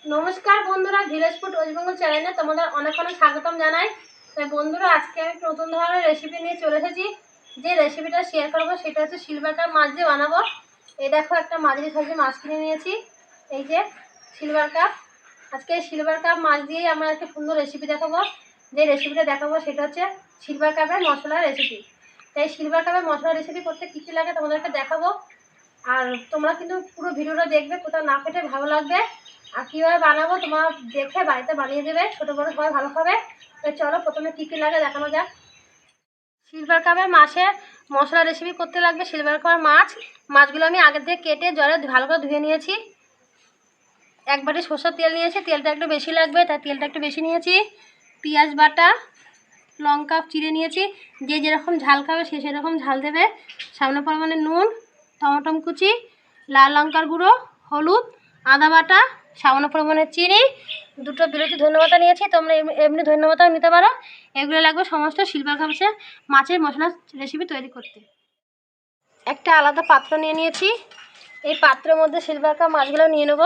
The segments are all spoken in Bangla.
নমস্কার বন্ধুরা, ভিলেজ ফুড ওয়েস্ট বেঙ্গল চ্যানেলে তোমাদের অনেক অনেক স্বাগতম জানাই। তাই বন্ধুরা, আজকে আমি নতুন ধরনের রেসিপি নিয়ে চলে এসেছি। যে রেসিপিটা শেয়ার করবো সেটা হচ্ছে সিলভার কাপ মাছ দিয়ে বানাবো। এই দেখো, একটা মাঝারি সাইজের মাছ কিনে নিয়েছি। এই যে সিলভার কাপ। আজকে এই সিলভার কাপ মাছ দিয়েই আমরা একটা সুন্দর রেসিপি দেখাবো। যে রেসিপিটা দেখাবো সেটা হচ্ছে সিলভার কাপের মশলার রেসিপি। তাই সিলভার কাপের মশলা রেসিপি করতে কী কী লাগে তোমাদেরকে দেখাবো। আর তোমরা কিন্তু পুরো ভিডিওটা দেখবে, কোথাও না কেটে, ভালো লাগবে। আর কীভাবে বানাবো তোমরা দেখে বাড়িতে বানিয়ে দেবে, ছোটো বড়ো সবাই ভালো খাবে। তো চলো প্রথমে কী কী লাগে দেখানো যাক। সিলভার কাপের মাছের মশলা রেসিপি করতে লাগবে সিলভার কাপের মাছগুলো আমি আগে থেকে কেটে জলে ভালো করে ধুয়ে নিয়েছি। এক বাটি সরষের তেল নিয়েছি, তেলটা একটু বেশি লাগবে তাই তেলটা একটু বেশি নিয়েছি। পেঁয়াজ বাটা, লঙ্কা চিড়ে নিয়েছি। যে যেরকম ঝাল খাবে সে সেরকম ঝাল দেবে। সামান্য পরিমাণে নুন, টমেটো কুচি, লাল লঙ্কার গুঁড়ো, হলুদ, আদা বাটা, সামান্য পরিমাণে চিনি, দুটো বিরতি ধনেপাতা নিয়েছি। তোমরা এমনি ধনেপাতাও নিতে পারো। এগুলো লাগবে সমস্ত সিলভার কাপে মাছের মশলা রেসিপি তৈরি করতে। একটা আলাদা পাত্র নিয়ে নিয়েছি। এই পাত্রের মধ্যে সিলভার কাপ মাছগুলো নিয়ে নেব।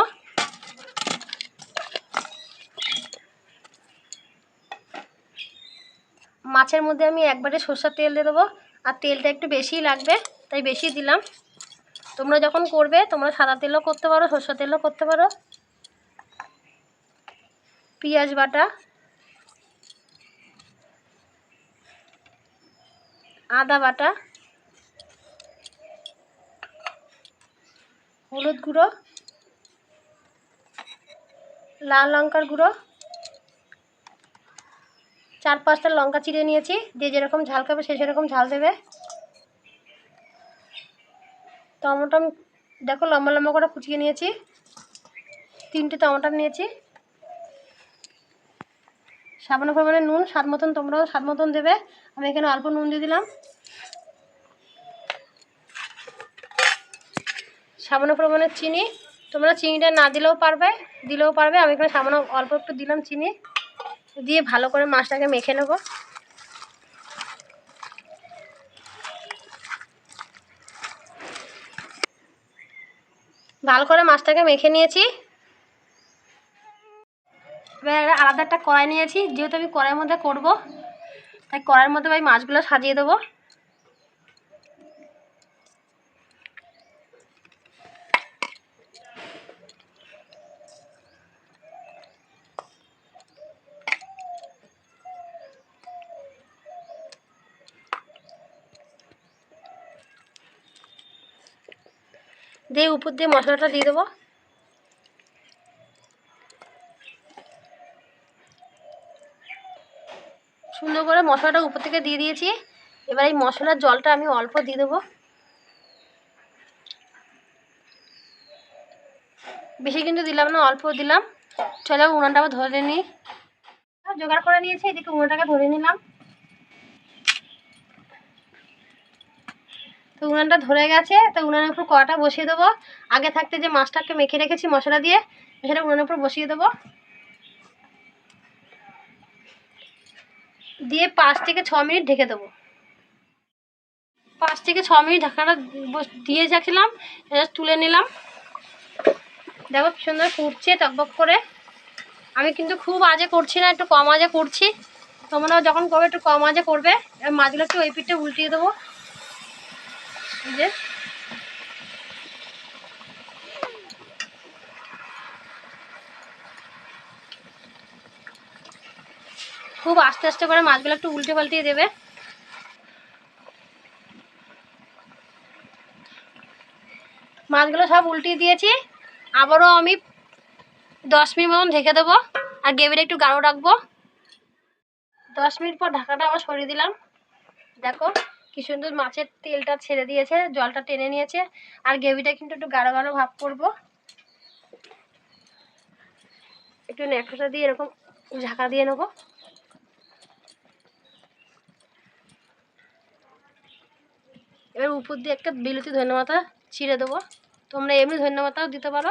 মাছের মধ্যে আমি একবারে সরষের তেল দিয়ে দেবো। আর তেলটা একটু বেশিই লাগবে তাই বেশি দিলাম। তোমরা যখন করবে তোমরা সাদা তেলও করতে পারো, সরষের তেলও করতে পারো। পেঁয়াজ বাটা, আদা বাটা, হলুদ গুঁড়ো, লাল লঙ্কার গুঁড়ো, 4-5টা লঙ্কা চিড়ে নিয়েছি। যে যেরকম ঝাল খাবে সে সেরকম ঝাল দেবে। টমেটো দেখো লম্বা লম্বা করে কুচিয়ে নিয়েছি। 3টে টমেটো নিয়েছি। সামান্য পরিমাণে নুন, স্বাদ মতন, তোমরাও স্বাদ মতন দেবে। আমি এখানে অল্প নুন দিয়ে দিলাম। সামান্য পরিমাণে চিনি, তোমরা চিনিটা না দিলেও পারবে। আমি এখানে সামান্য অল্প একটু দিলাম চিনি। দিয়ে ভালো করে মাছটাকে মেখে নেব। ভালো করে মাছটাকে মেখে নিয়েছি। এবার আলাদা একটা কড়াই নিয়েছি। যেহেতু আমি কড়াইয়ের মধ্যে করব তাই কড়াইয়ের মধ্যে আমি মাছগুলো সাজিয়ে দেবো। দিয়ে উপর দিয়ে মশলাটা দিয়ে দেবো। সুন্দর করে মশলাটা উপর থেকে দিয়ে দিয়েছি। এবার এই মশলার জলটা আমি অল্প দিয়ে দেবো, বেশি কিন্তু দিলাম না, অল্প দিলাম। চলো উনানটাও ধরে নিই। জোগাড় করে নিয়েছি, এদিকে উনানটাকে ধরে নিলাম। তো উনানটা ধরে গেছে, তো উনানের উপর কড়াটা বসিয়ে দেবো। আগে থাকতে যে মাছটাকে মেখে রেখেছি মশলা দিয়ে, সেটা উনানের উপর বসিয়ে দেবো। দিয়ে 5 থেকে 6 মিনিট ঢেকে দেবো। 5 থেকে 6 মিনিট ঢাকাটা দিয়ে রাখলাম। এটা তুলে নিলাম। দেখো কি সুন্দর ফুটছে টকবক করে। আমি কিন্তু খুব আজে করছি না, একটু কম আজে করছি। তোমরাও যখন করবে একটু কম আজে করবে। মাছগুলো একটু ওই পিঠে উল্টিয়ে দেবো। এই যে খুব আস্তে আস্তে করে মাছগুলো একটু উল্টে পাল্টিয়ে দেবে। মাছগুলো সব উল্টিয়ে দিয়েছি। আবারও আমি 10 মিনিট মতন ঢেকে দেবো। আর গ্রেভিটা একটু গাঢ় রাখবো। 10 মিনিট পর ঢাকাটা আবার সরিয়ে দিলাম। দেখো কি সুন্দর মাছের তেলটা ছেড়ে দিয়েছে, জলটা টেনে নিয়েছে। আর গ্রেভিটা কিন্তু একটু গাঢ় গাঢ় ভাব করবো। একটু ন্যাকড়া দিয়ে এরকম ঢাকা দিয়ে নেবো। এবার উপর দিয়ে একটা বিলতি ধনেপাতা ছিঁড়ে দেবো। তোমরা এমনি ধনেপাতাও দিতে পারো।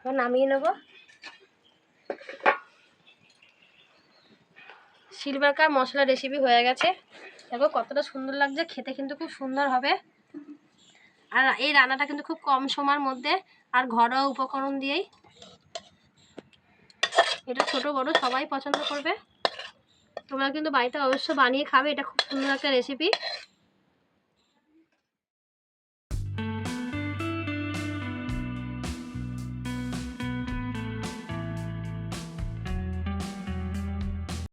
এবার নামিয়ে নেব। সিলভার কাপ মশলা রেসিপি হয়ে গেছে। দেখো কতটা সুন্দর লাগছে, খেতে কিন্তু খুব সুন্দর হবে। আর এই রান্নাটা কিন্তু খুব কম সময়ের মধ্যে আর ঘরোয়া উপকরণ দিয়েই, এটা ছোট বড় সবাই পছন্দ করবে। তোমরা কিন্তু বাড়িতে অবশ্য বানিয়ে খাবে, এটা খুব সুন্দর একটা রেসিপি।